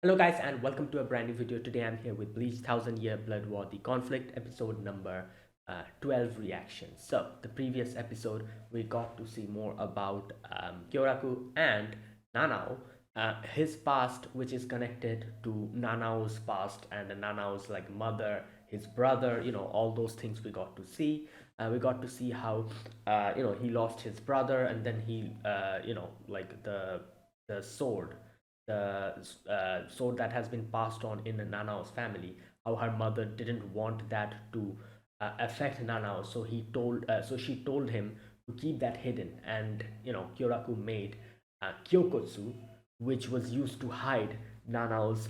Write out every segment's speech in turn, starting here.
Hello guys and welcome to a brand new video. Today I'm here with Bleach Thousand Year Blood War, the conflict episode number 12 reaction. So the previous episode we got to see more about Kyoraku and Nanao, his past which is connected to Nanao's past and Nanao's like mother, his brother, all those things we got to see. We got to see how he lost his brother and then he like the sword, the sword that has been passed on in Nanao's family, how her mother didn't want that to affect Nanao, so she told him to keep that hidden, and Kyoraku made Kyokotsu, which was used to hide Nanao's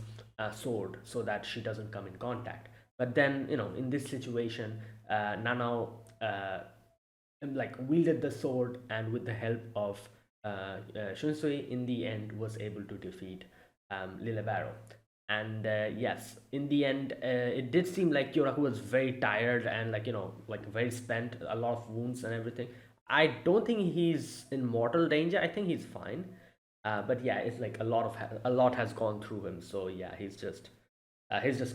sword so that she doesn't come in contact. But then in this situation, Nanao like wielded the sword and with the help of Shunsui in the end was able to defeat Lilibaro. And yes, in the end, it did seem like Kyoraku was very tired and like very spent, a lot of wounds and everything. I don't think he's in mortal danger. I think he's fine. But yeah, it's like a lot has gone through him. So yeah, he's just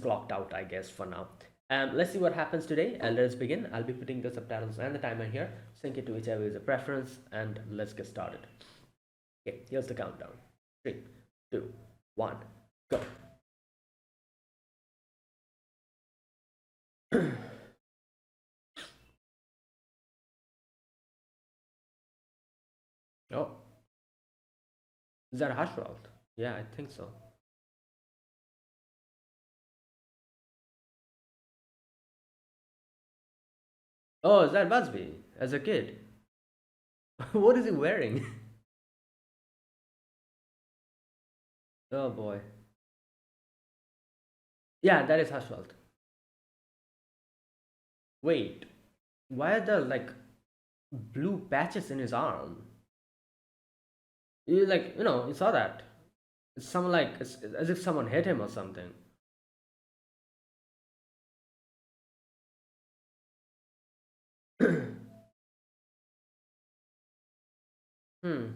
clocked out, I guess, for now. Let's see what happens today. Let's begin. I'll be putting the subtitles and the timer here. Sync it to whichever is a preference, and let's get started. Okay, here's the countdown. 3, 2, 1, go. Oh, is that Hashwald? Yeah, I think so. Oh, is that Busby as a kid? What is he wearing? Oh boy. Yeah, that is Hashwald. Wait, why are there like blue patches in his arm? You saw that. It's someone like it's as if someone hit him or something. Hmm.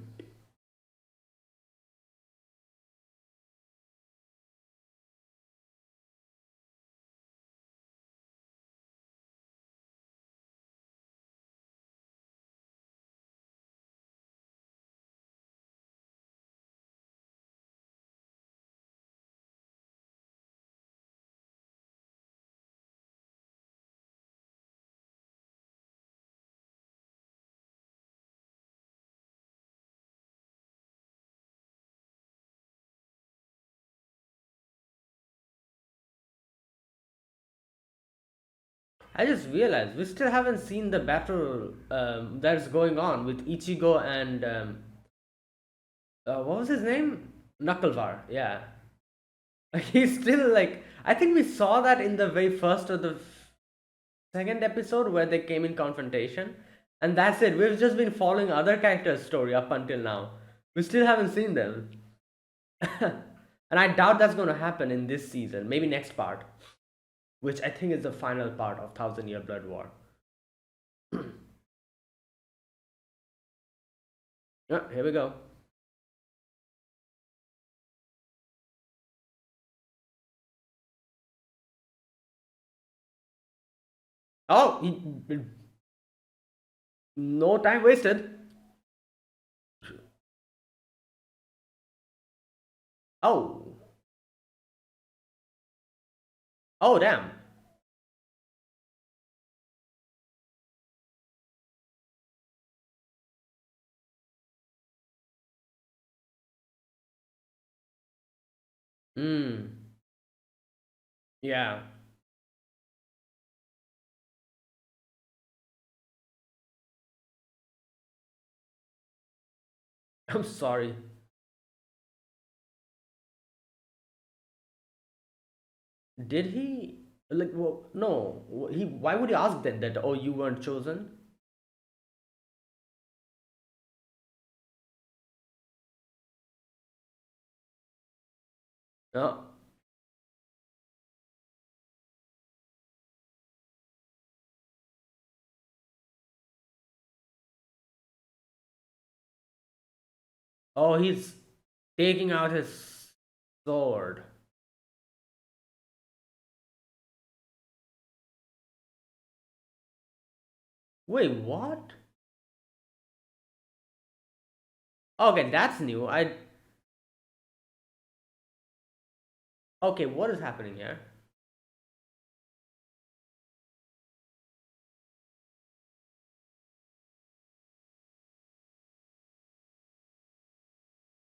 I just realized we still haven't seen the battle that's going on with Ichigo and what was his name? Knucklevar. Yeah, he's still like. I think we saw that in the very first or the second episode where they came in confrontation, and that's it. We've just been following other characters' story up until now. We still haven't seen them, and I doubt that's going to happen in this season. Maybe next part, which I think is the final part of Thousand Year Blood War. Yeah, here we go. Oh, no time wasted. Oh, oh, damn. Hmm. Yeah. I'm sorry. Did he like? Well, no. He. Why would he ask then that? Oh, you weren't chosen. No. Oh, he's taking out his sword. Wait, what? Okay, that's new. I Okay, what is happening here?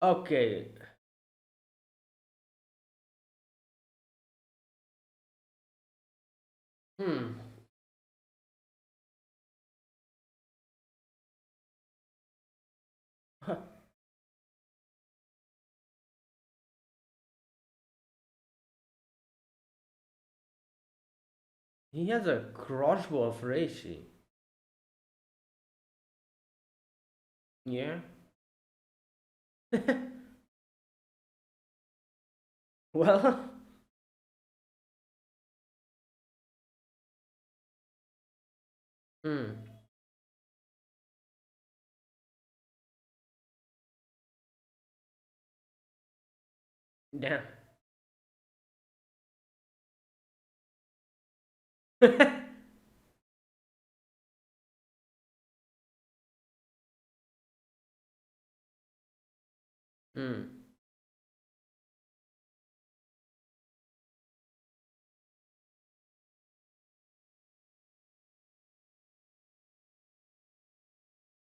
Okay. Hmm. He has a crossbow of Reishi. Yeah. Well, hmm. Damn. Hmm.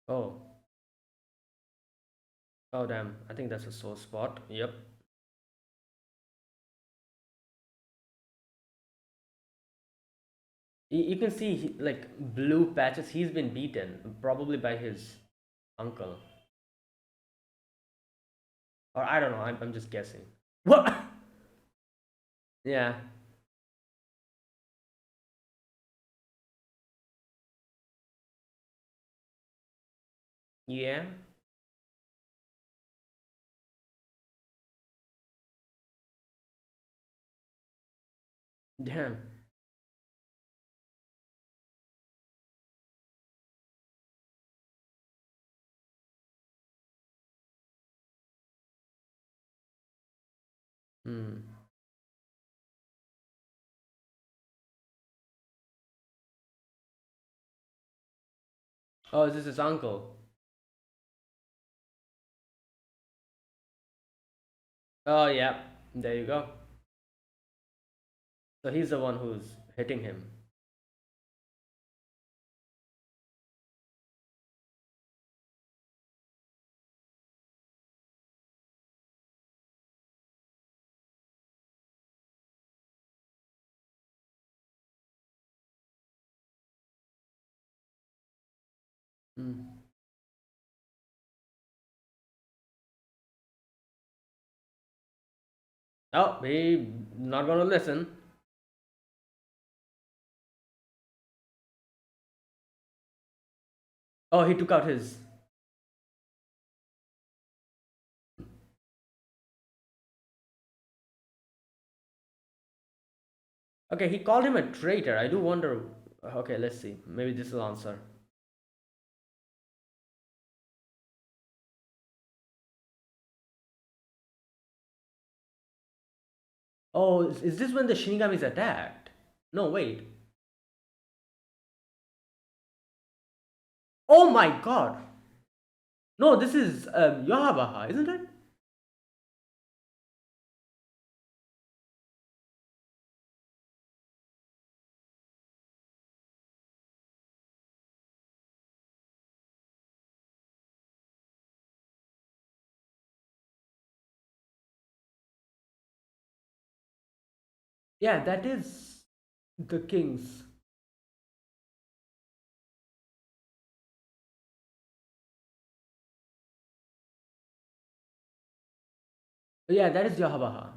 Oh. Oh damn. I think that's a sore spot. Yep. You can see like blue patches. He's been beaten, probably by his uncle, or I don't know. I'm just guessing. What? Yeah. Yeah. Damn. Hmm. Oh, is this his uncle? Oh yeah. There you go. So he's the one who's hitting him. Hmm. Oh, he not gonna listen. Oh, he took out his. Okay, he called him a traitor. I do wonder. Okay, let's see. Maybe this will answer. Oh, is this when the Shinigami is attacked? No, wait. Oh my god. No, this is Yahabaha, isn't it? Yeah, that is the king's. Yeah, that is Yahabaha.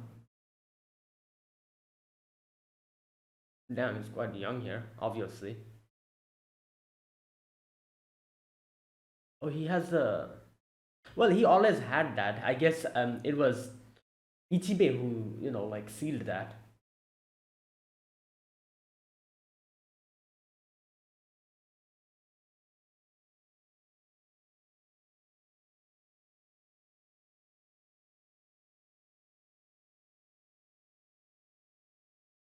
Damn, he's quite young here, obviously. Oh, he has a. Well, he always had that. I guess it was Ichibe who, like sealed that.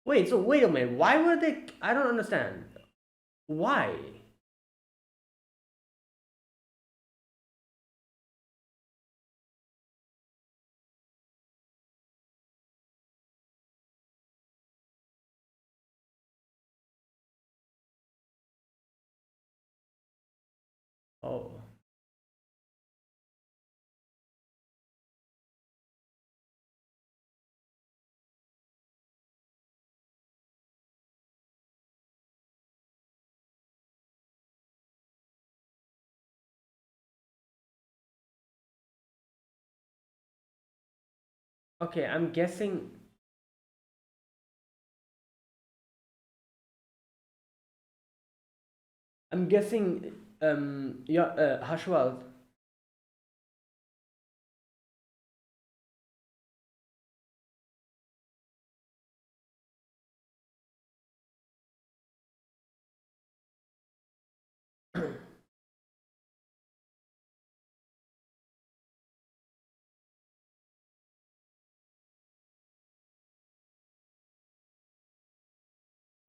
Wait, so wait a minute. Why were they? I don't understand. Why? Oh. Okay, I'm guessing yeah, Hashwal.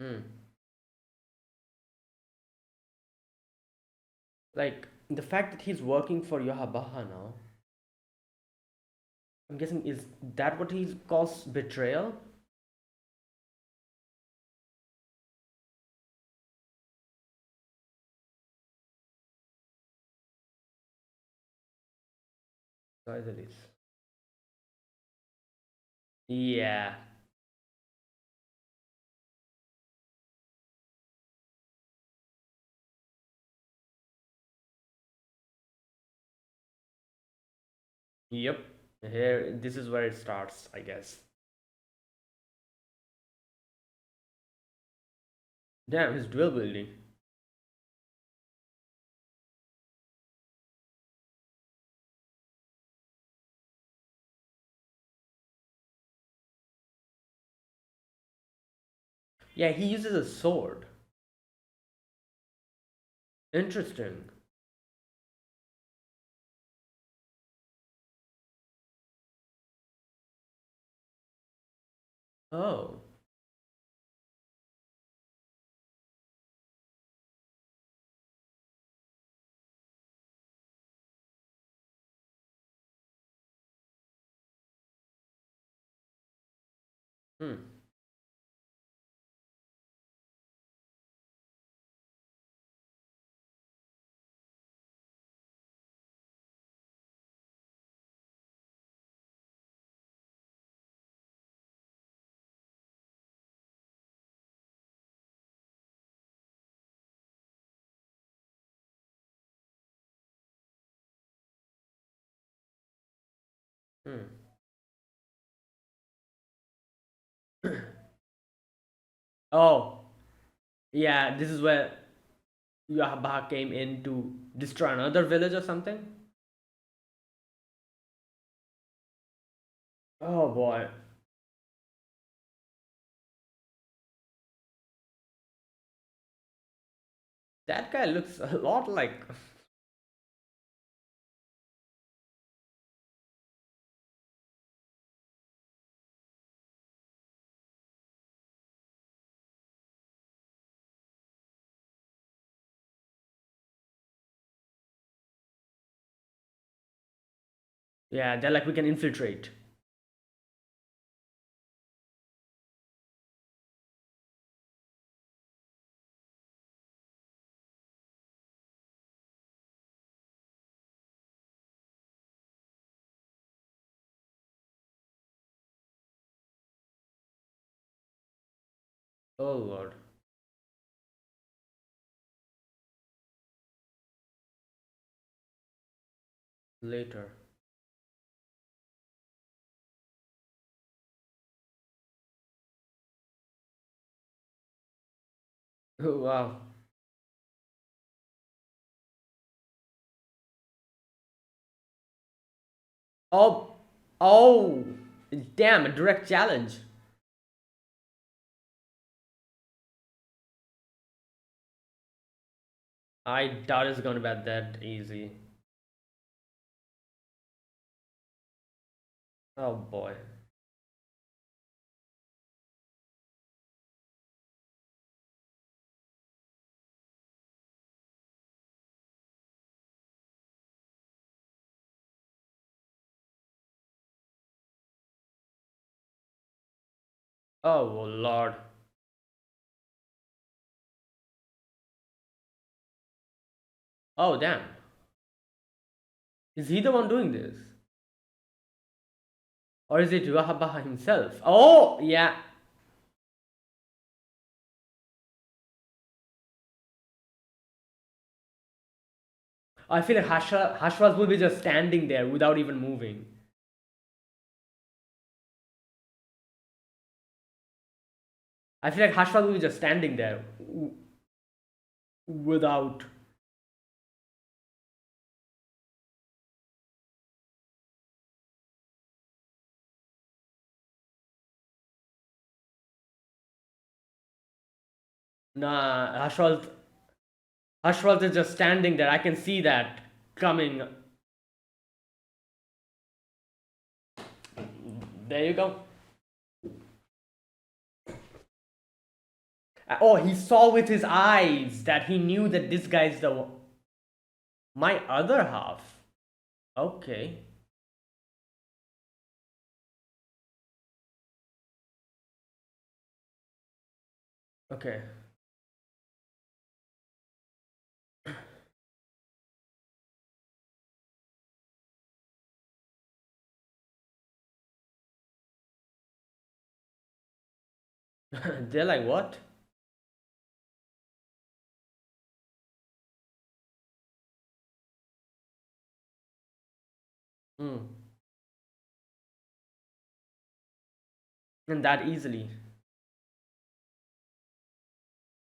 Hmm. Like the fact that he's working for Yahabaha now, I'm guessing is that what he calls betrayal? Guys, it is. Yeah. Yep. Here, this is where it starts, I guess. Damn, his dual building. Yeah, he uses a sword. Interesting. Oh. Hmm. Hmm. Oh. Yeah, this is where Yahabaha came in to destroy another village or something. Oh boy. That guy looks a lot like. Yeah, they're like, we can infiltrate. Oh lord. Later. Oh wow. Oh. Oh. Damn, a direct challenge. I doubt it's gonna be that easy. Oh boy. Oh lord. Oh damn. Is he the one doing this? Or is it Yuahabaha himself? Oh, yeah. I feel like Hashwas will be just standing there without even moving. I feel like Hashwas will be just standing there without. Nah, Hashwas is just standing there. I can see that coming. There you go. Oh, he saw with his eyes that he knew that this guy's my other half. Okay. Okay. They're like, what? Hmm. And that easily.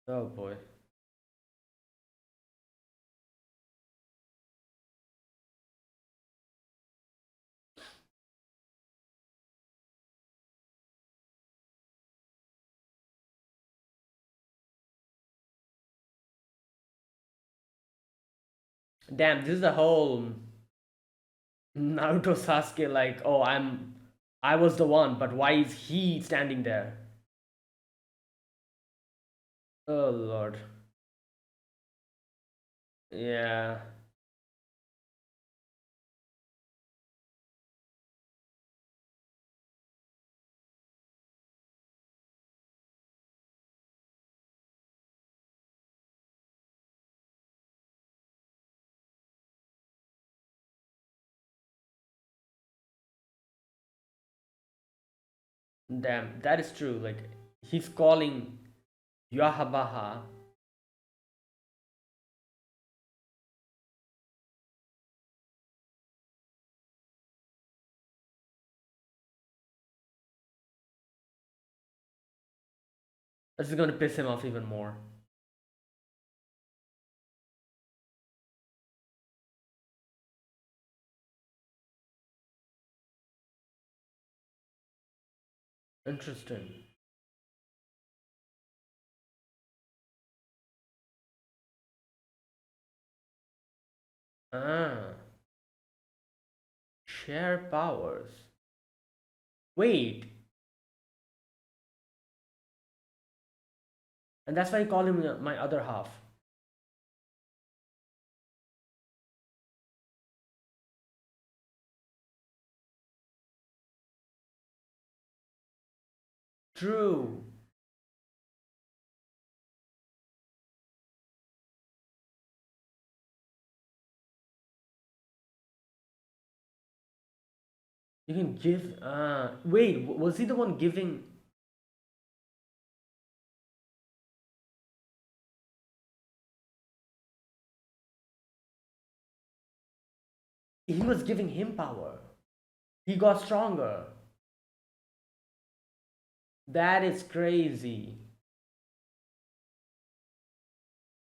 Oh boy. Damn, this is a whole Naruto Sasuke like, oh, I was the one, but why is he standing there? Oh lord. Yeah. Damn, that is true. Like he's calling Yahabaha. This is gonna piss him off even more. Interesting. Ah, share powers. Wait, and that's why I call him my other half. True. You can give. Wait, was he the one giving? He was giving him power. He got stronger. That is crazy.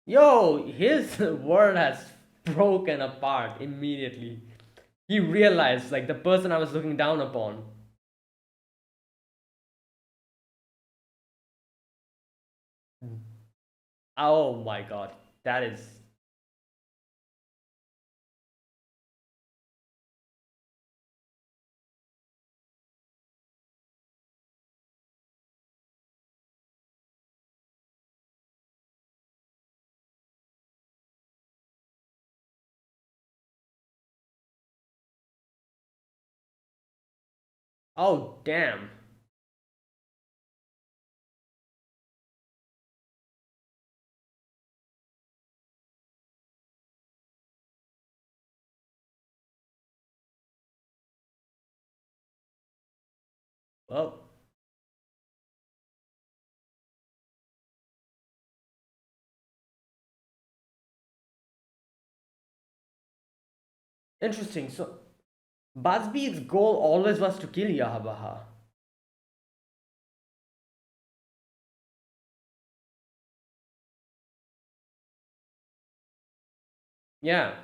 Yo, his world has broken apart immediately. He realized, like, the person I was looking down upon. Oh my god, that is. Oh, damn. Oh, interesting. So Busby's goal always was to kill Yahabaha. Yeah.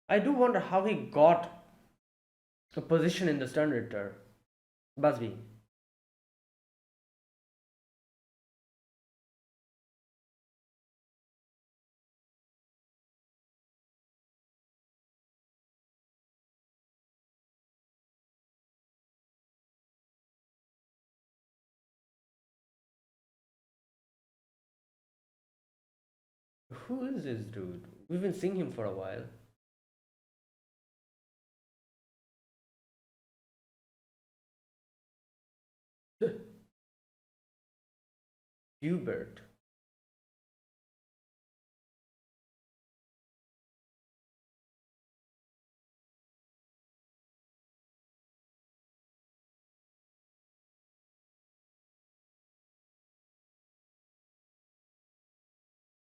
I do wonder how he got a position in the Stern Ritter. Busby. Who is this dude? We've been seeing him for a while. Hubert.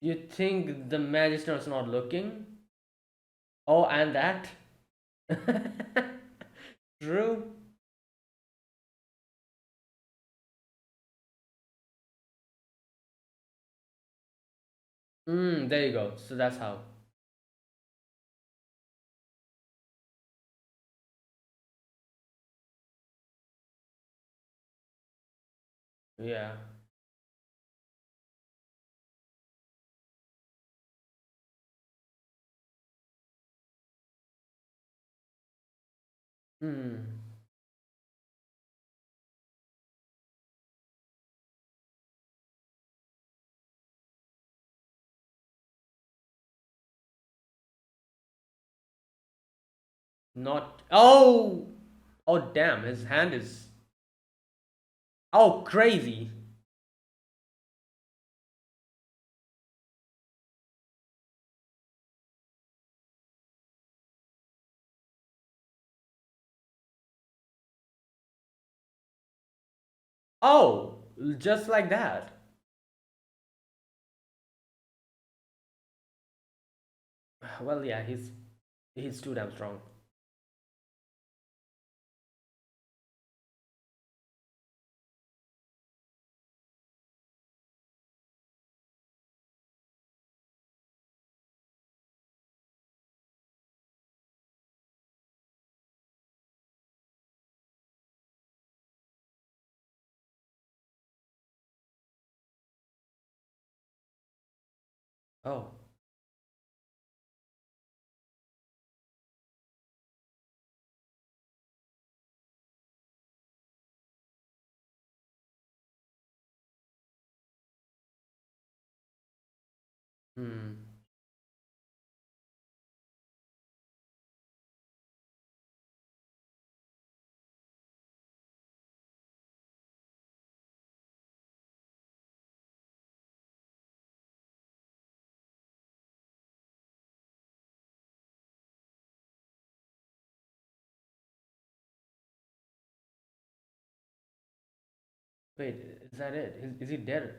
You think the Magister's not looking? Oh, and that? True. There you go. So that's how. Yeah. Hmm. Not. Oh! Oh, damn. His hand is. Oh, crazy. Oh! Just like that. Well, yeah, he's too damn strong. Oh. Hmm. Wait, is that it? Is he dead?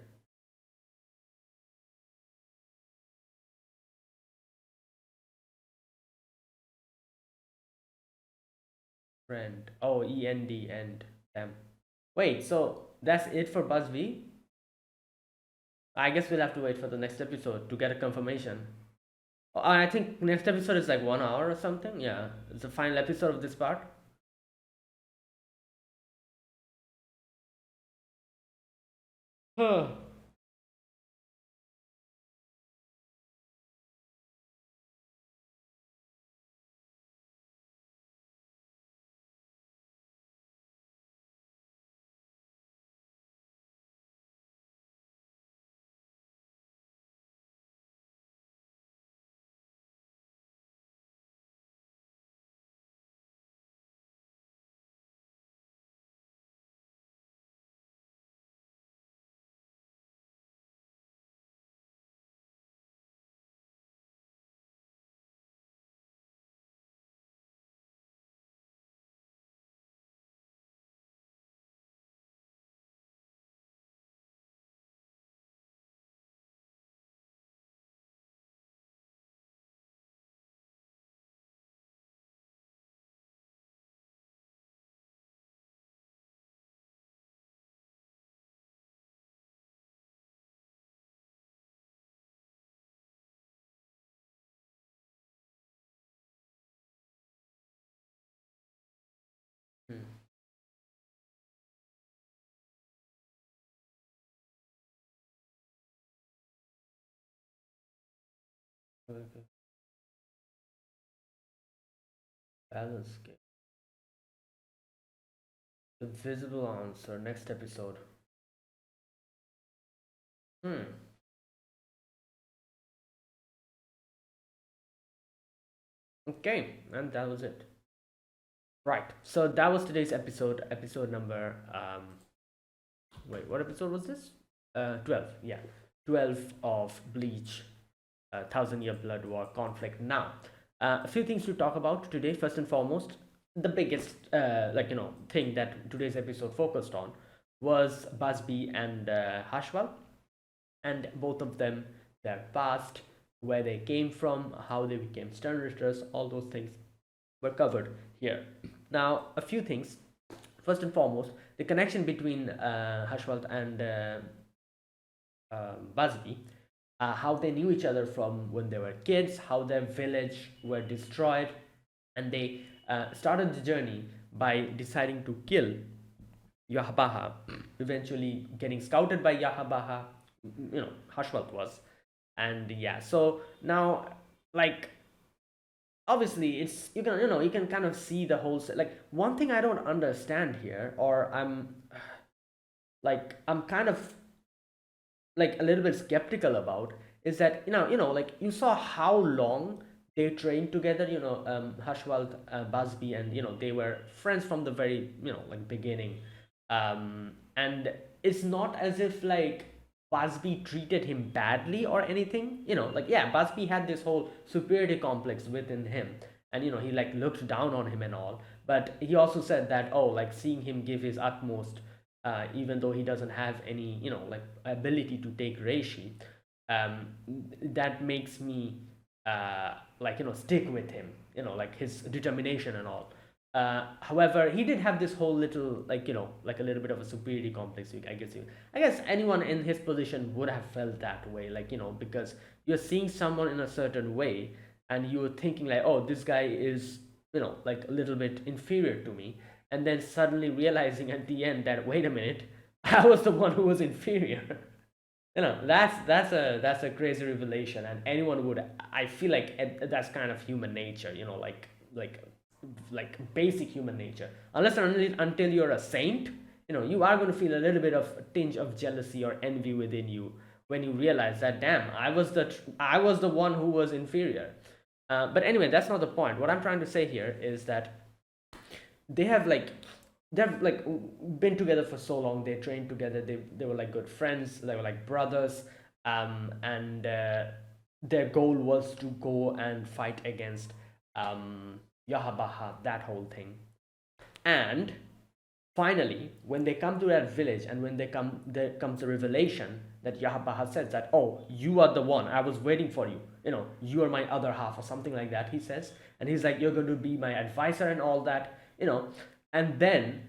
Friend. Oh, END, end. Damn. Wait, so that's it for Buzz V? I guess we'll have to wait for the next episode to get a confirmation. I think next episode is like 1 hour or something. Yeah, it's the final episode of this part. Huh. Okay. Balance game. The visible answer. Next episode. Hmm. Okay, and that was it. Right. So that was today's episode. Episode number. Wait, what episode was this? 12. Yeah, 12 of Bleach. Thousand Year Blood War conflict. Now, a few things to talk about today. First and foremost, the biggest thing that today's episode focused on was Busby and Hashwell, and both of them, their past, where they came from, how they became Sternrichters, all those things were covered here. Now, a few things. First and foremost, the connection between Hashwell and Busby, how they knew each other from when they were kids, how their village were destroyed, and they started the journey by deciding to kill Yahabaha, eventually getting scouted by Yahabaha, Hashwalt was. And yeah, so now, like, obviously, it's, you can kind of see the whole, like, one thing I don't understand here, or I'm kind of like a little bit skeptical about, is that like you saw how long they trained together. Hashwald, Busby, and they were friends from the very like beginning. And it's not as if like Busby treated him badly or anything. Like, yeah, Busby had this whole superiority complex within him, and he like looked down on him and all. But he also said that, oh, like seeing him give his utmost, even though he doesn't have any like ability to take reishi, um, that makes me like stick with him, like his determination and all. However, he did have this whole little, like like a little bit of a superiority complex. I guess anyone in his position would have felt that way, like because you're seeing someone in a certain way, and you're thinking like, oh, this guy is like a little bit inferior to me, and then suddenly realizing at the end that, wait a minute, I was the one who was inferior. That's a crazy revelation, and anyone would, I feel like, that's kind of human nature, like basic human nature. Unless and until you're a saint, you are going to feel a little bit of a tinge of jealousy or envy within you when you realize that, damn, I was the one who was inferior. But anyway, that's not the point. What I'm trying to say here is that they have like they've like been together for so long. They trained together. They were like good friends. They were like brothers. And their goal was to go and fight against Yahabaha, that whole thing. And finally, when they come to that village, and when there comes a revelation that Yahabaha says that, oh, you are the one, I was waiting for you, you are my other half, or something like that, he says. And he's like, you're going to be my advisor and all that, and then,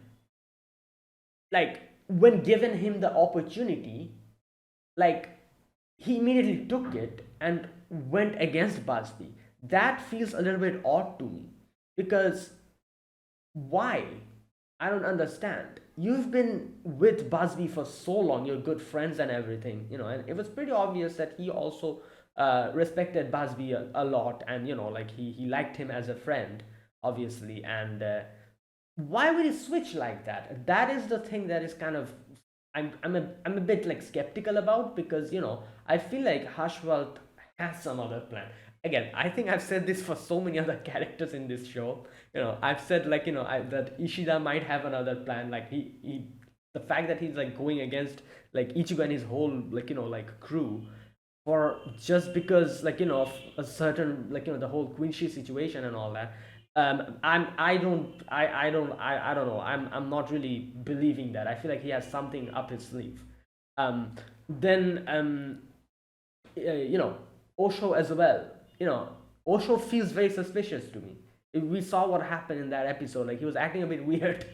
like, when given him the opportunity, like, he immediately took it and went against Busby. That feels a little bit odd to me, because why? I don't understand. You've been with Busby for so long, you're good friends and everything, and it was pretty obvious that he also respected Busby a lot, and like he liked him as a friend, obviously. And why would he switch like that? That is the thing that is kind of, I'm a bit like skeptical about, because I feel like Hashwalt has some other plan. Again, I think I've said this for so many other characters in this show. I've said, like, that Ishida might have another plan. Like, he the fact that he's like going against like Ichigo and his whole, like, like crew, for just because, like, of a certain, like, the whole Quincy situation and all that. I don't know. I'm not really believing that. I feel like he has something up his sleeve. Then Osho as well. Osho feels very suspicious to me. We saw what happened in that episode. Like, he was acting a bit weird.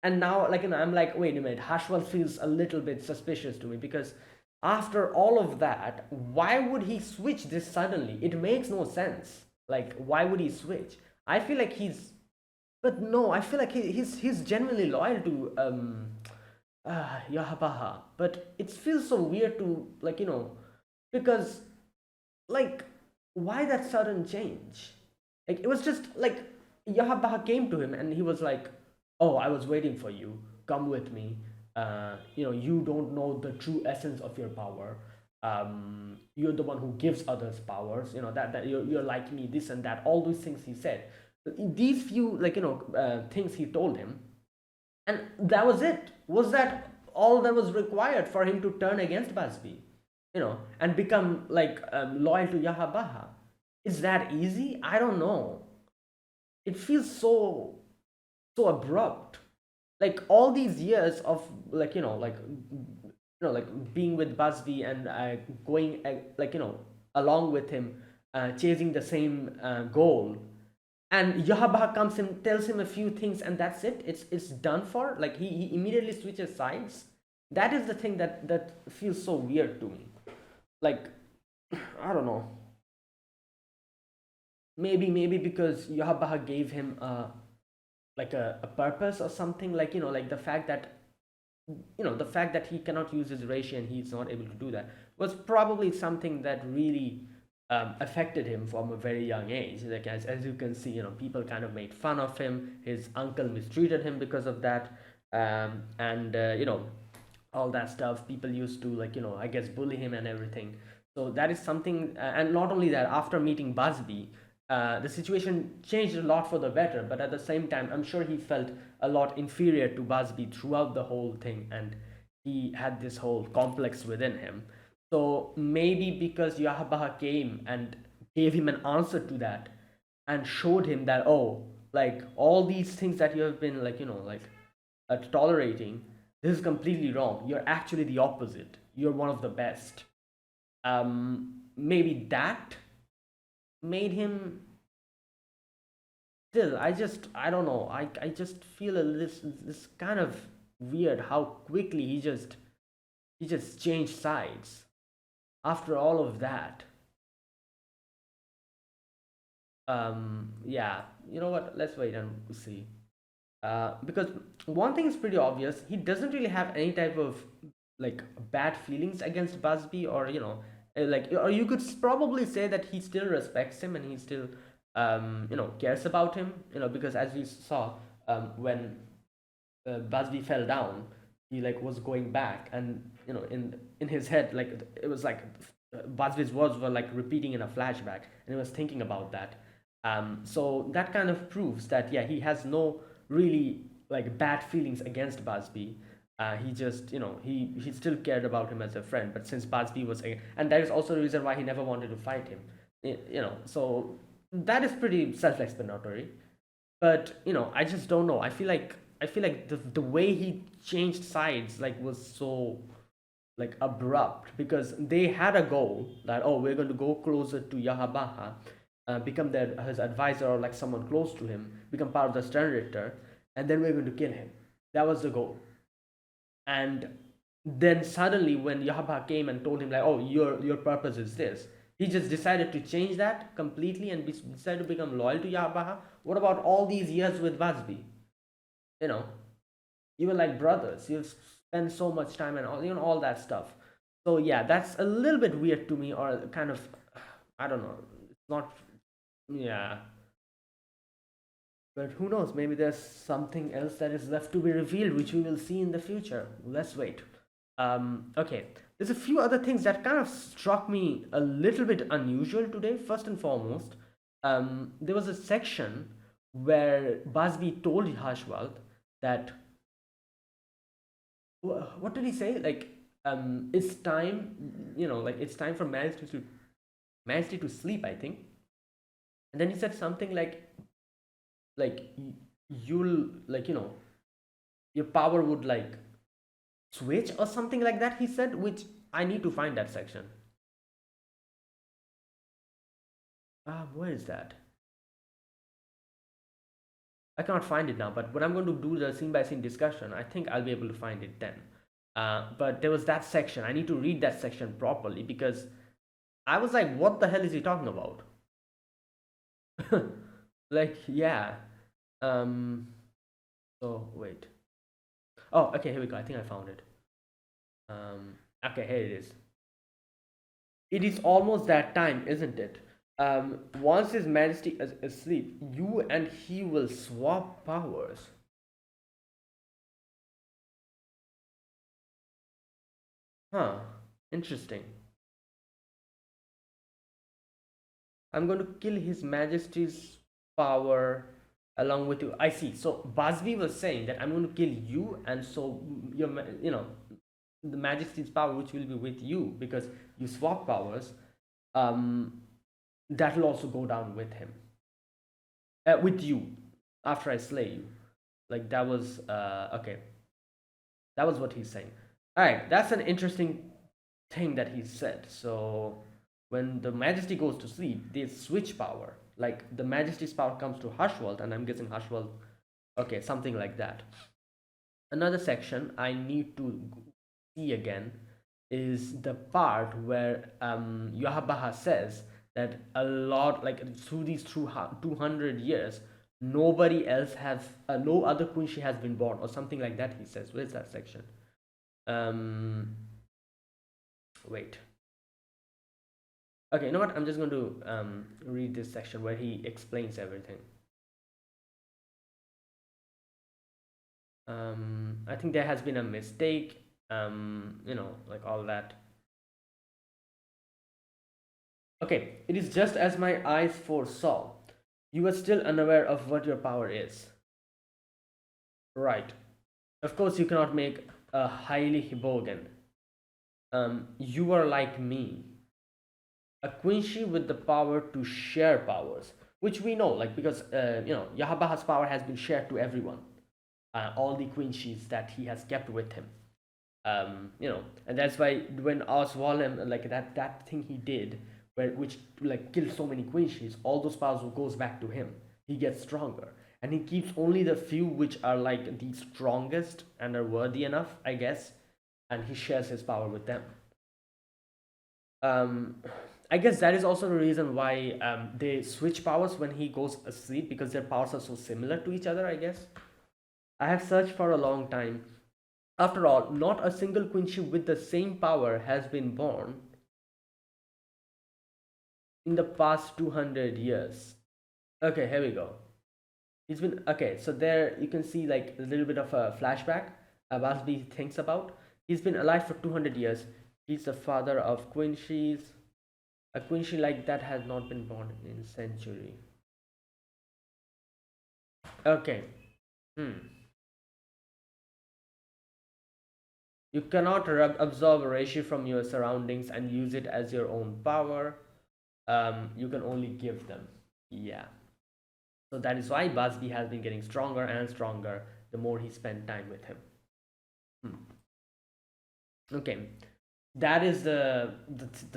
And now, like, I'm like, wait a minute, Hashwell feels a little bit suspicious to me, because after all of that, why would he switch this suddenly? It makes no sense. Like, why would he switch? I feel like he's, but no, I feel like he's genuinely loyal to Yahabaha. But it feels so weird to, like, because Like, why that sudden change? Like, it was just like Yahabaha came to him and he was like, "Oh, I was waiting for you. Come with me. You don't know the true essence of your power. You're the one who gives others powers. That you're like me, this and that. All those things he said. These few, things he told him, and that was it. Was that all that was required for him to turn against Basbi, and become like loyal to Yahabaha? Is that easy? I don't know. It feels so abrupt. Like all these years of like being with Busby and going along with him, chasing the same goal, and Yahabah comes and tells him a few things, and that's it. It's done for. Like he immediately switches sides. That is the thing that feels so weird to me. Like, I don't know. Maybe because Yahabah gave him a purpose or something, like the fact that he cannot use his ratio and he's not able to do that was probably something that really affected him from a very young age. Like, as you can see, people kind of made fun of him. His uncle mistreated him because of that. And all that stuff. People used to, I guess, bully him and everything. So that is something. And not only that, after meeting Busby, the situation changed a lot for the better. But at the same time, I'm sure he felt a lot inferior to Busby throughout the whole thing, and he had this whole complex within him. So maybe because Yahabaha came and gave him an answer to that, and showed him that, oh, like all these things that you have been tolerating, this is completely wrong. You're actually the opposite. You're one of the best. Maybe that made him. Still, I don't know. I just feel this kind of weird how quickly he just changed sides after all of that. Yeah, you know what? Let's wait and see. Because one thing is pretty obvious. He doesn't really have any type of like bad feelings against Busby, or or you could probably say that he still respects him and he still cares about him. Because as we saw, when Busby fell down, he was going back, and in his head, it was like Busby's words were like repeating in a flashback, and he was thinking about that. So that kind of proves that, yeah, he has no really bad feelings against Busby. He just, he still cared about him as a friend, but since Busby was, and that is also the reason why he never wanted to fight him. So that is pretty self-explanatory. But I just don't know. I feel like the way he changed sides was so abrupt, because they had a goal that, oh, we're going to go closer to Yahabaha, become his advisor, or like someone close to him, become part of the Sternritter, and then we're going to kill him. That was the goal. And then suddenly, when Yahabaha came and told him, like, oh, your purpose is this, he just decided to change that completely and decided to become loyal to Yahabaha. What about all these years with Vasby? you know you were like brothers. You've spent so much time and all that stuff. So yeah, that's a little bit weird to me, or kind of, I don't know. It's not. Yeah, but who knows? Maybe there's something else that is left to be revealed, which we will see in the future. Let's wait. Okay, there's a few other things that kind of struck me a little bit unusual today. First and foremost, there was a section where Busby told Hashwald that, what did he say? It's time, it's time for Majesty to sleep, I think. And then he said something like you'll your power would switch or something like that. He said, which I need to find that section. Where is that? I cannot find it now. But when I'm going to do the scene by scene discussion, I think I'll be able to find it then. But there was that section. I need to read that section properly, because I was like, what the hell is he talking about? Yeah. Um. So wait. Oh, okay. Here we go. I think I found it. Okay, here it is. It is almost that time, isn't it? Once His Majesty is asleep, you and he will swap powers. Huh. Interesting. I'm going to kill His Majesty's power along with you. I see. So Busby was saying that I'm going to kill you, and so the Majesty's power, which will be with you because you swap powers, um, that will also go down with him, with you, after I slay you. Like that was okay. That was what he's saying. All right, that's an interesting thing that he said. So when the Majesty goes to sleep, they switch power. Like the Majesty's power comes to Hushwald, and I'm guessing Hushwald. Okay, something like that. Another section I need to see again is the part where Yahabaha says that a lot, like through these 200 years, nobody else has, no other Kunshi has been born, or something like that. He says, where's that section? Um, Wait. Okay, you know what? I'm just going to read this section where he explains everything. I think there has been a mistake. Like all that. Okay, it is just as my eyes foresaw. You are still unaware of what your power is. Right. Of course, you cannot make a highly Hibogan. You are like me, a Quincy with the power to share powers, which we know, like because Yahabaha's power has been shared to everyone, all the Quincies that he has kept with him. And that's why when Oswald, like that thing he did, which like killed so many Quincies, all those powers goes back to him. He gets stronger, and he keeps only the few which are like the strongest and are worthy enough, I guess, and he shares his power with them. um I guess that is also the reason why they switch powers when he goes asleep, because their powers are so similar to each other, I guess. I have searched for a long time. After all, not a single Quincy with the same power has been born in the past 200 years. Okay, here we go. He's been okay. So there you can see like a little bit of a flashback. Busby thinks about. He's been alive for 200 years. He's the father of Quincy's. A Quincy like that has not been born in a century. Okay. Hmm. You cannot absorb ratio from your surroundings and use it as your own power. You can only give them. Yeah. So that is why Busby has been getting stronger and stronger the more he spent time with him. Okay. That is the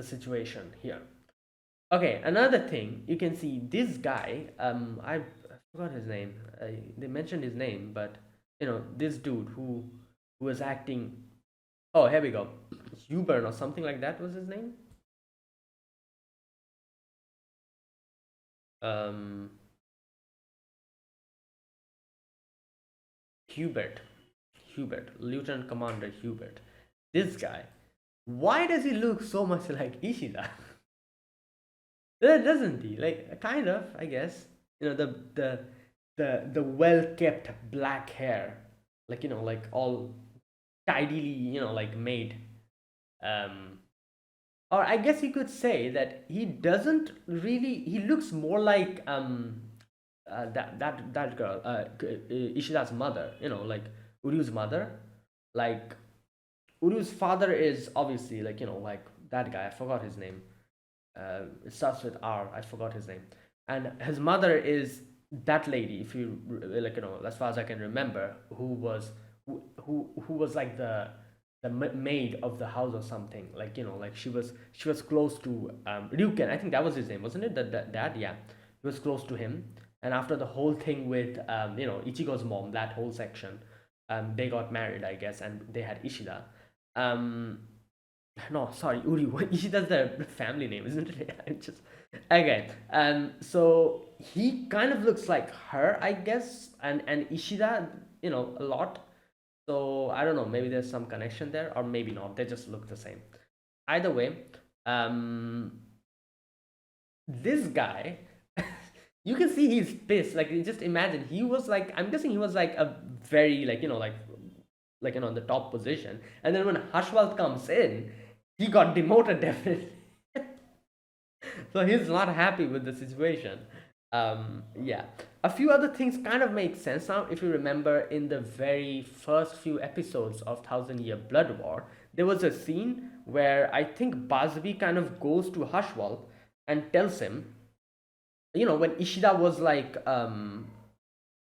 situation here. Okay, another thing you can see, this guy, I forgot his name. They mentioned his name, but this dude who was acting. Oh, here we go. Hubert or something like that was his name. Um, Hubert, Lieutenant Commander Hubert. This guy. Why does he look so much like Ishida? Doesn't he? Like kind of, I guess. The well kept black hair, like like all tidily, like made. Um, or I guess you could say that he doesn't really. He looks more like that girl, Ishida's mother. Like Uryu's mother. Like Uryu's father is obviously like like that guy. I forgot his name. It starts with R. I forgot his name. And his mother is that lady. If you like, as far as I can remember, who was like the maid of the house or something. Like like she was close to Ryuken. I think that was his name, wasn't it? That dad, yeah, he was close to him. And after the whole thing with Ichigo's mom, that whole section, they got married, I guess, and they had Ishida. Um, no, sorry, Uri. That's the family name, isn't it? I just okay. So he kind of looks like her, I guess, and Ishida, a lot. So I don't know. Maybe there's some connection there, or maybe not. They just look the same. Either way, um this guy, you can see he's pissed. Like, you just imagine, he was like, I'm guessing he was like a very, like, the top position, and then when Hashwald comes in, he got demoted definitely. So he's not happy with the situation. Yeah, a few other things kind of make sense now. If you remember, in the very first few episodes of Thousand Year Blood War, there was a scene where I think Basbi kind of goes to Hashwald and tells him, when Ishida was like, the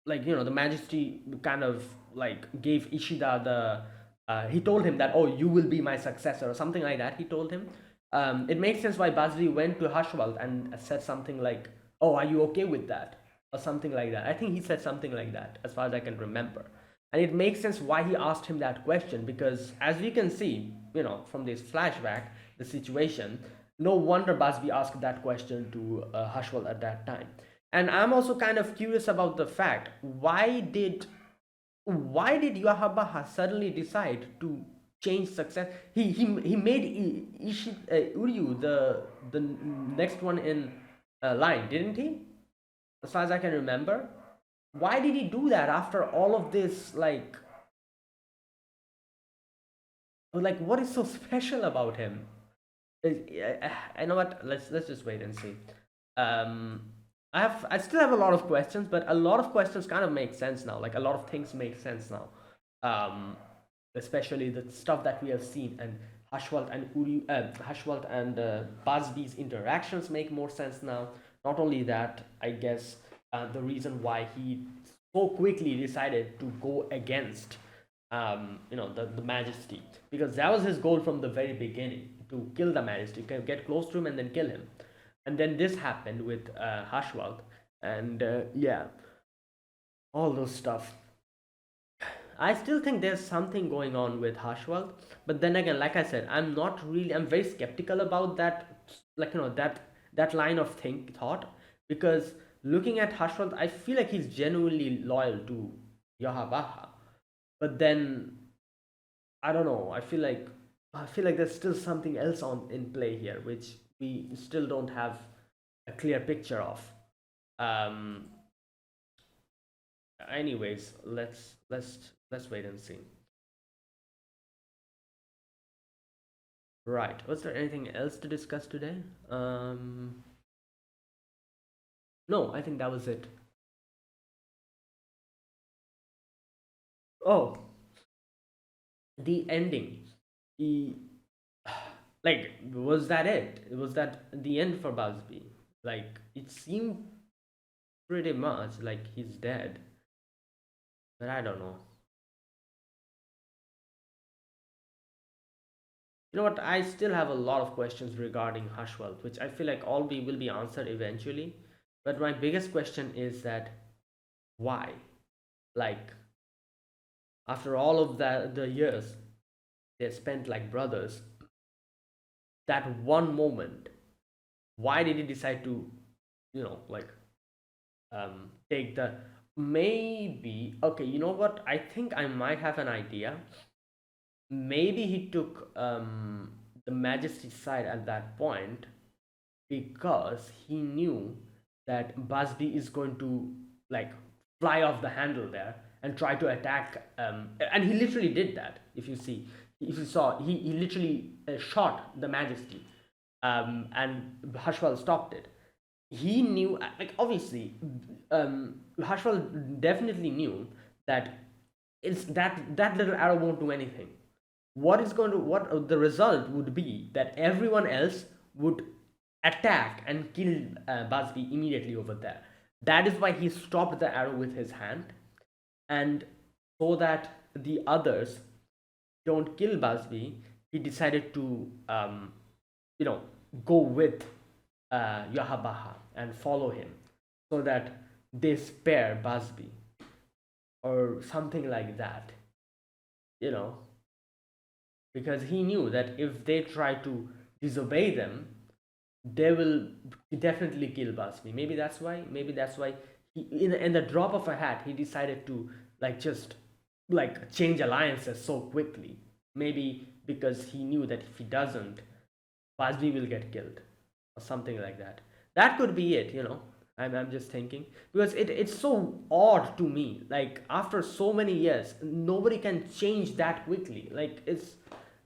Majesty kind of like gave Ishida the he told him that, oh, you will be my successor or something like that. He told him. It makes sense why Basri went to Hashwald and said something like, oh, are you okay with that, or something like that. I think he said something like that, as far as I can remember. And it makes sense why he asked him that question, because as we can see, from this flashback, the situation, no wonder Basbi asked that question to Hashwald at that time. And I'm also kind of curious about the fact, why did Yahabaha suddenly decide to change success? He made Uryu the next one in line, didn't he? As far as I can remember. Why did he do that after all of this? Like, what is so special about him? I know what. Let's just wait and see. Um, I still have a lot of questions, but a lot of questions kind of make sense now. Like, a lot of things make sense now. Um, Especially the stuff that we have seen, and Hashwald and Busby's interactions make more sense now. Not only that, I guess the reason why he so quickly decided to go against the Majesty, because that was his goal from the very beginning, to kill the Majesty, get close to him and then kill him. And then this happened with Hashwald, and yeah, all those stuff. I still think there's something going on with Hashwald, but then again, like I said, I'm very skeptical about that, like, that line of thought, because looking at Hashwald, I feel like he's genuinely loyal to Yahabaha, but then I don't know. I feel like there's still something else on in play here, which we still don't have a clear picture of. Um, Anyways, let's wait and see. Right. Was there anything else to discuss today? No, I think that was it. Oh, the ending. The like, was that it? Was that the end for Busby? Like, it seemed pretty much like he's dead, but I don't know. You know what? I still have a lot of questions regarding Hushwell, which I feel like all will be answered eventually. But my biggest question is that, why? Like, after all of the years they spent like brothers, that one moment, why did he decide to, like, take the, maybe, okay, you know what? I think I might have an idea. Maybe he took the Majesty side at that point because he knew that Busby is going to, like, fly off the handle there and try to attack. And he literally did that. If you saw, he literally shot the Majesty, and Hashwal stopped it. He knew, like, obviously, Hashwal definitely knew that that little arrow won't do anything. What the result would be that everyone else would attack and kill Busby immediately over there. That is why he stopped the arrow with his hand, and so that the others don't kill Busby, he decided to you know go with Yahabaha and follow him, so that they spare Busby or something like that, you know, because he knew that if they try to disobey them, they will definitely kill Busby. Maybe that's why he, in the drop of a hat, he decided to, like, just, like, change alliances so quickly. Maybe because he knew that if he doesn't, Basbi will get killed or something like that. That could be it, you know. I'm just thinking because it's so odd to me. Like after so many years, nobody can change that quickly. Like it's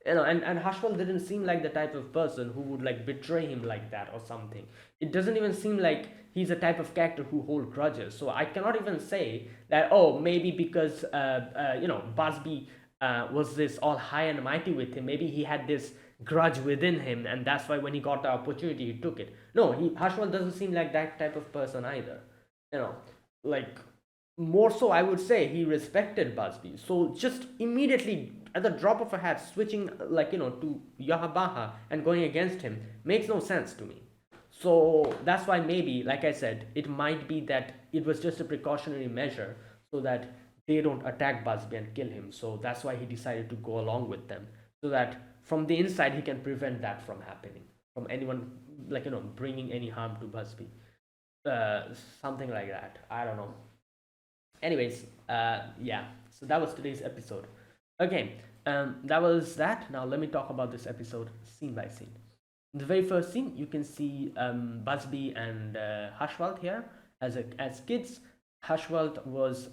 and Hashwal didn't seem like the type of person who would like betray him like that or something. It doesn't even seem like he's a type of character who hold grudges. So I cannot even say that, oh, maybe because Busby was this all high and mighty with him. Maybe he had this grudge within him, and that's why when he got the opportunity, he took it. No, Hashwal doesn't seem like that type of person either. You know, like more so, I would say he respected Busby. So just immediately at the drop of a hat, switching to Yahabaha and going against him makes no sense to me. So that's why maybe, like I said, it might be that it was just a precautionary measure so that they don't attack Busby and kill him. So that's why he decided to go along with them, so that from the inside he can prevent that from happening, from anyone bringing any harm to Busby. Uh, Something like that. I don't know. Anyways, yeah. So that was today's episode. Okay, that was that. Now let me talk about this episode scene by scene. In the very first scene, you can see Busby and Hashwald here as kids. Hashwald was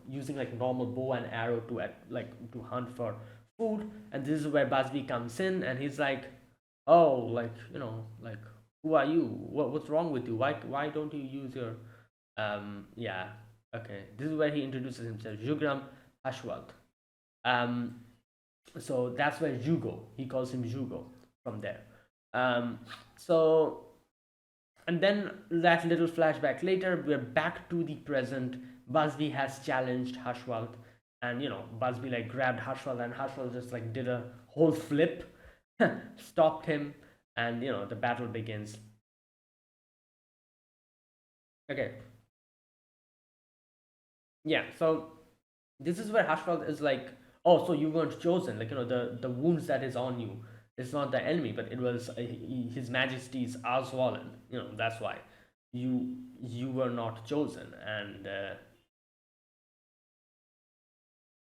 using like normal bow and arrow to hunt for food, and this is where Busby comes in, and he's like, "Oh, like who are you? What's wrong with you? Why don't you use your yeah, okay." This is where he introduces himself, Jugram Hashwald. Um, so that's where Jugo. He calls him Jugo from there. Um, so and then that little flashback later, we're back to the present. Busby has challenged Hashwald, and Busby like grabbed Hashwald, and Hashwald just like did a whole flip, stopped him, and the battle begins. Okay, yeah. So this is where Hashwald is like, oh, so you weren't chosen. Like the wounds that is on you. It's not the enemy, but it was His Majesty's Oswallen. That's why you were not chosen, and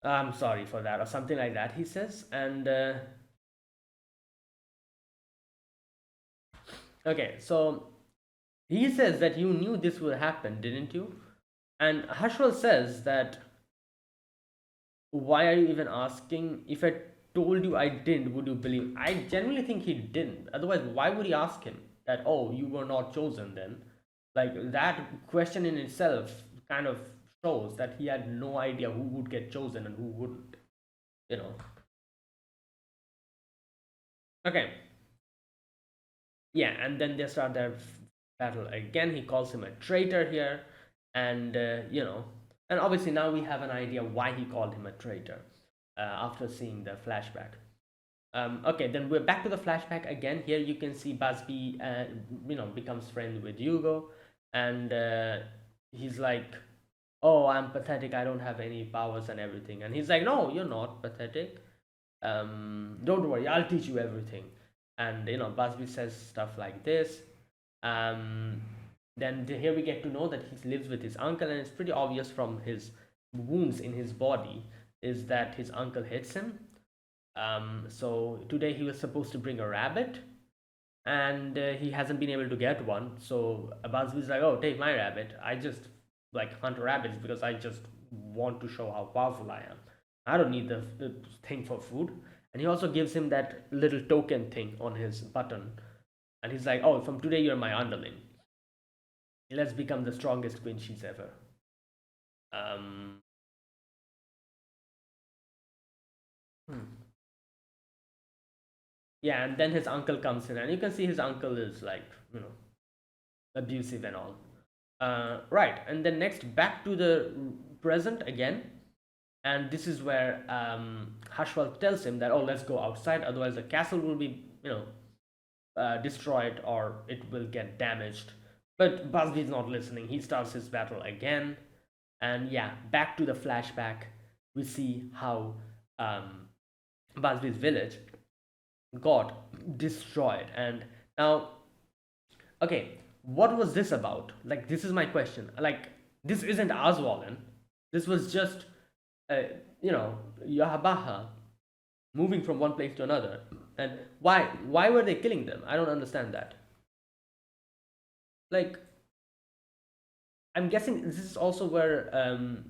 I'm sorry for that, or something like that. He says, and okay, so he says that you knew this would happen, didn't you? And Hashwal says that, why are you even asking? If I told you I didn't, would you believe? I genuinely think he didn't. Otherwise, why would he ask him that, oh, you were not chosen then? Like, that question in itself kind of shows that he had no idea who would get chosen and who wouldn't, you know. Okay, yeah, and then they start their battle again. He calls him a traitor here, and and obviously now we have an idea why he called him a traitor after seeing the flashback. Okay, then we're back to the flashback again. Here you can see Busby, becomes friends with Hugo, and he's like, "Oh, I'm pathetic. I don't have any powers and everything." And he's like, "No, you're not pathetic. Don't worry. I'll teach you everything." And Busby says stuff like this. Um, then here we get to know that he lives with his uncle, and it's pretty obvious from his wounds in his body is that his uncle hits him. So today he was supposed to bring a rabbit, and he hasn't been able to get one. So Busby's like, "Oh, take my rabbit. I just like hunt rabbits because I just want to show how powerful I am. I don't need the thing for food." And he also gives him that little token thing on his button, and he's like, "Oh, from today you're my underling. Let's become the strongest Quincy's ever." Um, hmm. Yeah, and then his uncle comes in, and you can see his uncle is like, abusive and all. Right, and then next back to the present again, and this is where Hashwal tells him that, oh, let's go outside, otherwise the castle will be destroyed or it will get damaged. But Busby is not listening. He starts his battle again, and yeah, back to the flashback. We see how Busby's village got destroyed, and now, okay, what was this about? Like, this is my question. Like, this isn't Oswalden. This was just, uh, Yahabaha moving from one place to another. And why were they killing them? I don't understand that. Like, I'm guessing this is also where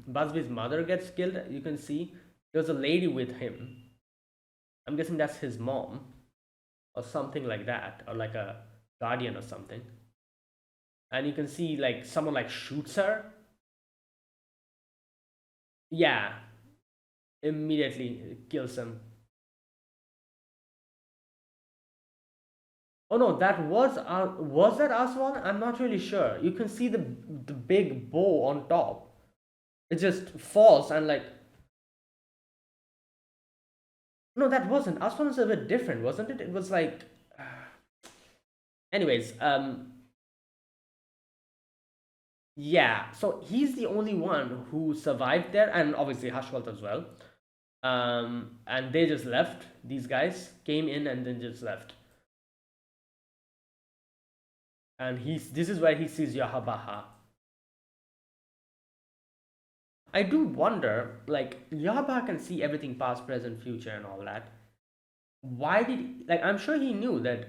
Busby's mother gets killed. You can see there's a lady with him. I'm guessing that's his mom or something like that, or like a guardian or something. And you can see like someone like shoots her. Yeah, immediately kills him. Oh no, was that Aswan? I'm not really sure. You can see the big bow on top. It just falls and like, no, that wasn't. Aswan was a bit different, wasn't it? It was like, anyways, yeah. So he's the only one who survived there, and obviously Hashwalt as well. And they just left. These guys came in and then just left. And this is where he sees Yahabaha. I do wonder, like, Yahabaha can see everything past, present, future, and all that. Why did like, I'm sure he knew that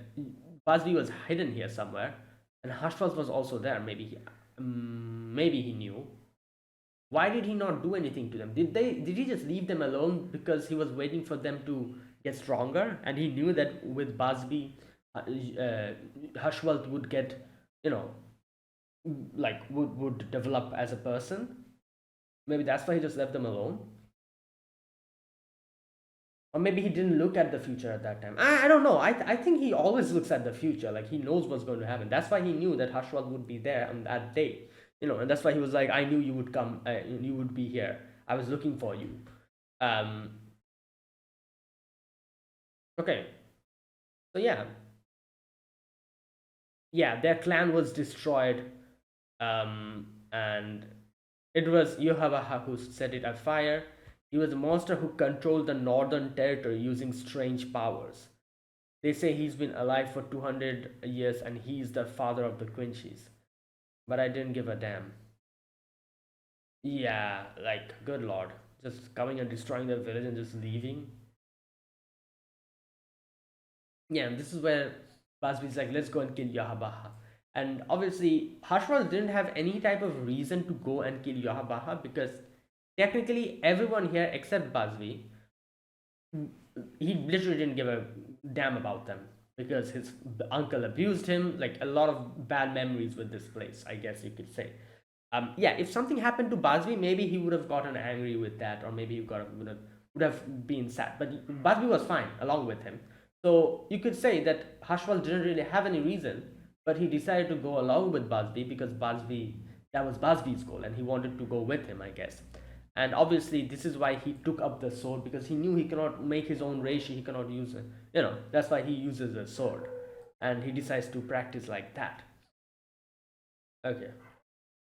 Busby was hidden here somewhere, and Hashfaz was also there. Maybe he knew. Why did he not do anything to them? Did he just leave them alone because he was waiting for them to get stronger, and he knew that with Busby, Hashwalt would get, you know, like would develop as a person. Maybe that's why he just left them alone. Or maybe he didn't look at the future at that time. I don't know. I think he always looks at the future. Like, he knows what's going to happen. That's why he knew that Hashwal would be there on that day. And that's why he was like, I knew you would come. You would be here. I was looking for you. Um, okay. So yeah, their clan was destroyed. And it was Yohavaha who set it afire. He was a monster who controlled the northern territory using strange powers. They say he's been alive for 200 years and he's the father of the Quincies. But I didn't give a damn. Yeah, like, good lord. Just coming and destroying the village and just leaving. Yeah, and this is where Basbi's like, let's go and kill Yahabaha. And obviously, Hashwal didn't have any type of reason to go and kill Yahabaha because technically everyone here except Basbi, he literally didn't give a damn about them because his uncle abused him. Like, a lot of bad memories with this place, I guess you could say. Yeah, if something happened to Basbi, maybe he would have gotten angry with that, or maybe he would have been sad. But Basbi was fine along with him. So you could say that Hashwal didn't really have any reason, but he decided to go along with Basbi because Basbi, that was Basbi's goal, and he wanted to go with him, I guess. And obviously, this is why he took up the sword because he knew he cannot make his own reishi, he cannot use it. That's why he uses a sword, and he decides to practice like that. Okay.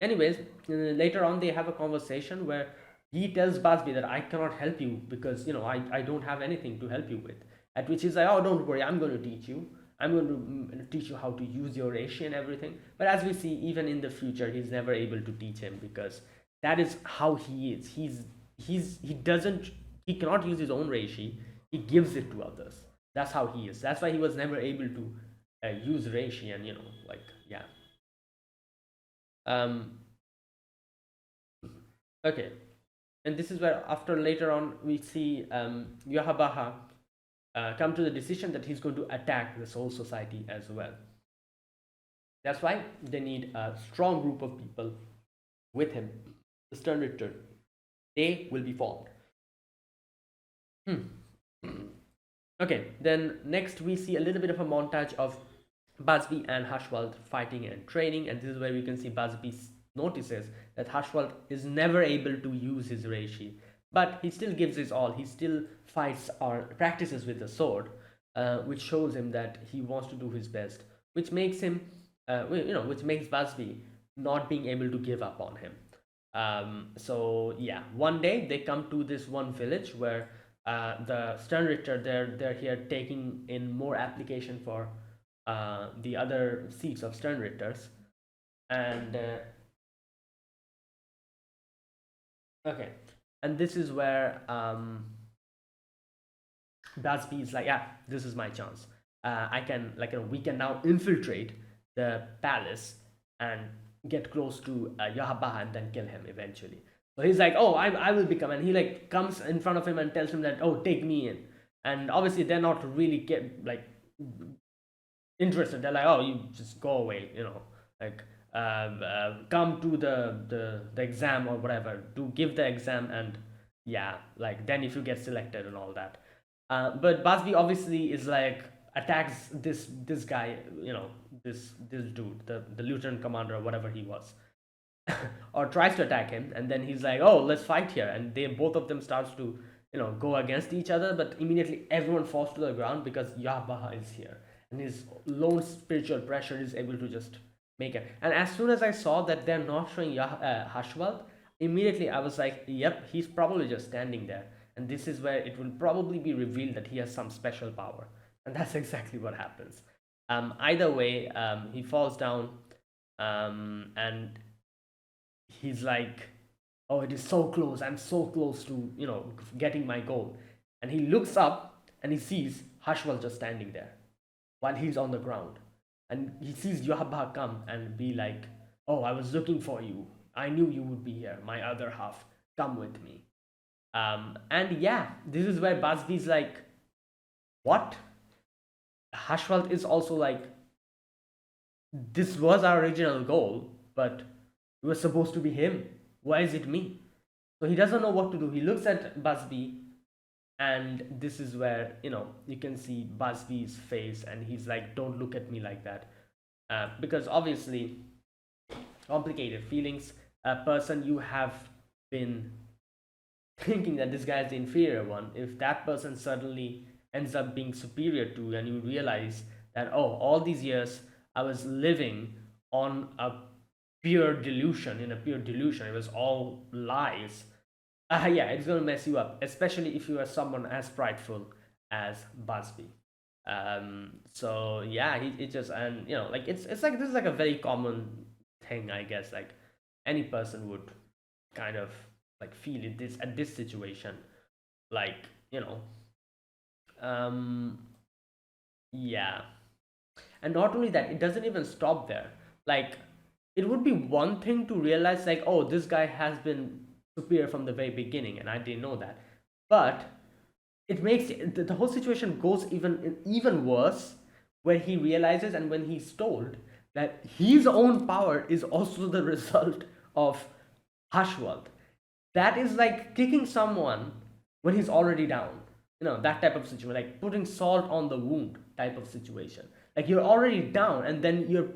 Anyways, later on they have a conversation where he tells Basby that I cannot help you because I don't have anything to help you with. At which he's like, oh, don't worry, I'm going to teach you. I'm going to teach you how to use your reishi and everything. But as we see, even in the future, he's never able to teach him because that is how he is. He cannot use his own reishi. He gives it to others. That's how he is. That's why he was never able to use reishi, and like, yeah. Um, okay. And this is where, after later on, we see Yahabaha come to the decision that he's going to attack the Soul Society as well. That's why they need a strong group of people with him. The Stern Return. They will be formed. Okay, then next we see a little bit of a montage of Busby and Hashwald fighting and training, and this is where we can see Busby notices that Hashwald is never able to use his reishi, but he still gives his all. He still fights or practices with the sword, which shows him that he wants to do his best, which makes him, which makes Busby not being able to give up on him. So yeah, one day they come to this one village where the Sternritter, they're here taking in more application for the other seats of Sternritters. And okay, and this is where Busby is like, yeah, this is my chance. I can, like, we can now infiltrate the palace and get close to Yahabaha and then kill him eventually. So he's like, oh, I will become, and he like comes in front of him and tells him that, oh, take me in. And obviously they're not really like interested. They're like, oh, you just go away, like come to the exam or whatever. Do give the exam and yeah, like then if you get selected and all that. But Busby obviously is like attacks this guy, this dude, the lieutenant commander or whatever he was, or tries to attack him, and then he's like, oh, let's fight here, and they both of them starts to go against each other, but immediately everyone falls to the ground because Yabaha is here, and his lone spiritual pressure is able to just make it. And as soon as I saw that they're not showing Hashwald, immediately I was like, yep, he's probably just standing there, and this is where it will probably be revealed that he has some special power, and that's exactly what happens. Either way, he falls down, and he's like, oh, it is so close, I'm so close to getting my goal. And he looks up and he sees Hashwal just standing there while he's on the ground, and he sees Yohabha come and be like, oh, I was looking for you, I knew you would be here, my other half, come with me. And yeah, this is where Busby's like, what? Hashwalt is also like, this was our original goal, but it was supposed to be him. Why is it me? So he doesn't know what to do. He looks at Busby, and this is where you can see Busby's face, and he's like, "Don't look at me like that," because obviously, complicated feelings. A person you have been thinking that this guy is the inferior one, if that person suddenly ends up being superior to, and you realize that, oh, all these years I was living on a pure delusion, in a pure delusion, it was all lies. Yeah, it's gonna mess you up, especially if you are someone as prideful as Busby. So yeah, it just, and like it's like, this is like a very common thing, I guess, like any person would kind of like feel it this at this situation, like um yeah. And not only that, it doesn't even stop there. Like, it would be one thing to realize, like, oh, this guy has been superior from the very beginning and I didn't know that. But it makes the whole situation goes even worse when he realizes, and when he's told that his own power is also the result of Hashwald. That is like kicking someone when he's already down. That type of situation, like putting salt on the wound type of situation. Like, you're already down, and then you're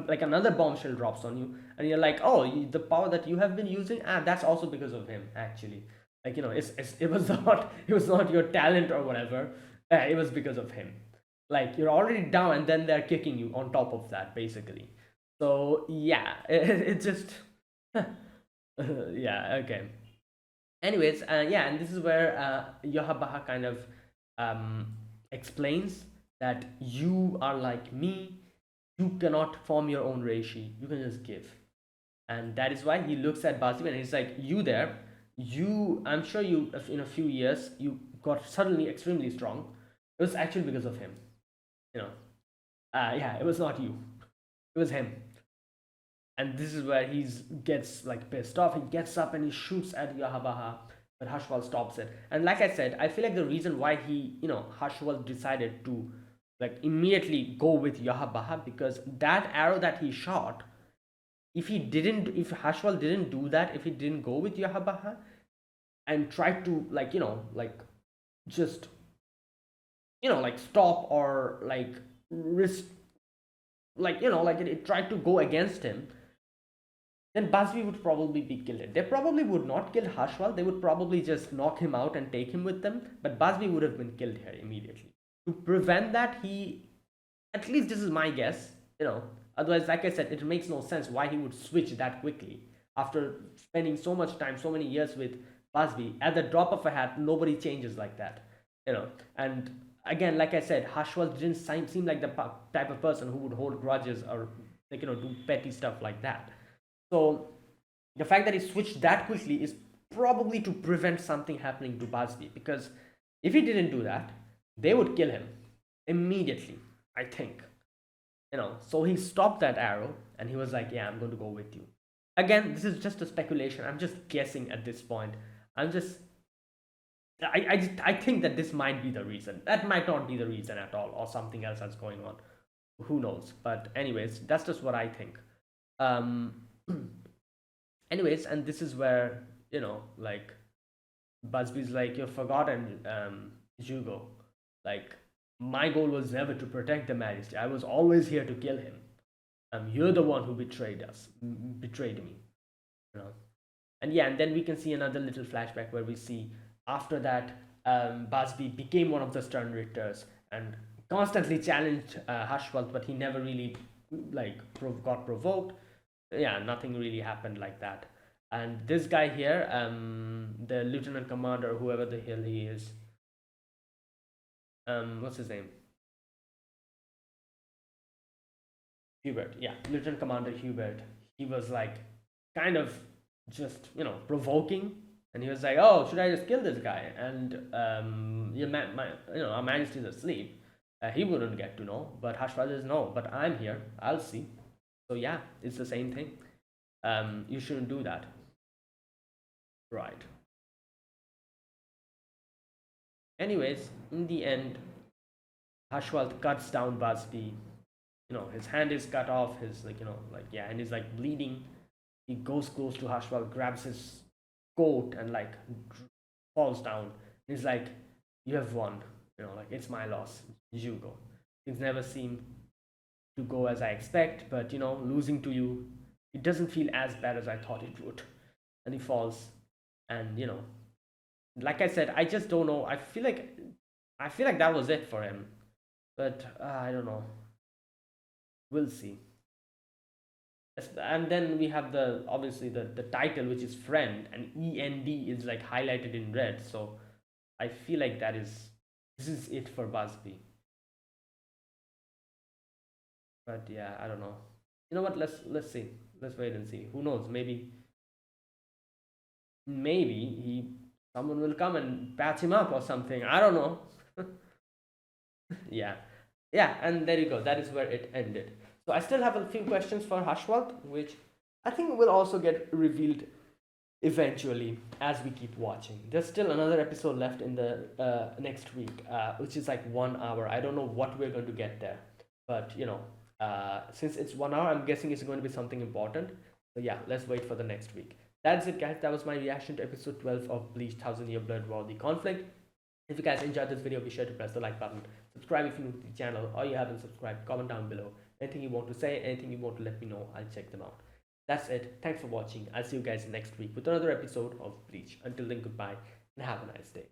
like, another bombshell drops on you, and you're like, oh, the power that you have been using, that's also because of him, actually. Like, it was not your talent or whatever. It was because of him. Like, you're already down, and then they're kicking you on top of that, basically. So yeah, it just yeah, okay. Anyways, yeah, and this is where Yohabaha kind of explains that you are like me, you cannot form your own reishi, you can just give. And that is why he looks at Basim and he's like, you there, I'm sure you, in a few years, you got suddenly extremely strong. It was actually because of him. You know, yeah, it was not you, it was him. And this is where he gets like pissed off. He gets up and he shoots at Yahabaha, but Hashwal stops it. And like I said, I feel like the reason why Hashwal decided to like immediately go with Yahabaha, because that arrow that he shot, if Hashwal didn't do that, if he didn't go with Yahabaha and try to like just like stop or like risk, like it tried to go against him, then Basvi would probably be killed. They probably would not kill Hashwal. They would probably just knock him out and take him with them. But Basvi would have been killed here immediately. To prevent that, at least this is my guess, otherwise, like I said, it makes no sense why he would switch that quickly after spending so much time, so many years with Basvi. At the drop of a hat, nobody changes like that, And again, like I said, Hashwal didn't seem like the type of person who would hold grudges or do petty stuff like that. So the fact that he switched that quickly is probably to prevent something happening to Basbi, because if he didn't do that, they would kill him immediately, I think. So he stopped that arrow and he was like, yeah, I'm going to go with you. Again, this is just a speculation. I'm just guessing at this point. I'm just I think that this might be the reason. That might not be the reason at all, or something else that's going on. Who knows? But anyways, that's just what I think. Um, anyways, and this is where like Busby's like, you've forgotten, Jugo. Like, my goal was never to protect the Majesty. I was always here to kill him. You're the one who betrayed us, betrayed me. You know. And yeah, and then we can see another little flashback where we see after that, Busby became one of the Stern Richters and constantly challenged Hushwald, but he never really like got provoked. Yeah, nothing really happened like that. And this guy here, the lieutenant commander, whoever the hell he is, what's his name? Hubert. Yeah, Lieutenant Commander Hubert. He was like kind of just provoking, and he was like, "Oh, should I just kill this guy?" And Our Majesty's asleep. He wouldn't get to know, but Hashwad is no. But I'm here. I'll see. So yeah, it's the same thing. You shouldn't do that. Right. Anyways, in the end, Hashwald cuts down Busby. His hand is cut off. His yeah, and he's like bleeding. He goes close to Hashwald, grabs his coat, and like falls down. He's like, "You have won. Like it's my loss. You go." Things never seem to go as I expect, but losing to you, it doesn't feel as bad as I thought it would. And he falls, and like I said, I just don't know. I feel like that was it for him, but I don't know. We'll see. And then we have the obviously the title, which is friend, and END is like highlighted in red. So I feel like this is it for Busby. But yeah, I don't know. You know what? Let's see. Let's wait and see. Who knows? Maybe he someone will come and patch him up or something. I don't know. Yeah, yeah, and there you go. That is where it ended. So I still have a few questions for Hashwat, which I think will also get revealed eventually as we keep watching. There's still another episode left in the next week, which is like 1 hour. I don't know what we're going to get there, but since it's 1 hour, I'm guessing it's going to be something important. So yeah, let's wait for the next week. That's it, guys. That was my reaction to episode 12 of Bleach Thousand Year Blood War: The Conflict. If you guys enjoyed this video, be sure to press the like button, subscribe if you're new to the channel, or you haven't subscribed, comment down below. Anything you want to say, anything you want to let me know, I'll check them out. That's it. Thanks for watching. I'll see you guys next week with another episode of Bleach. Until then, goodbye and have a nice day.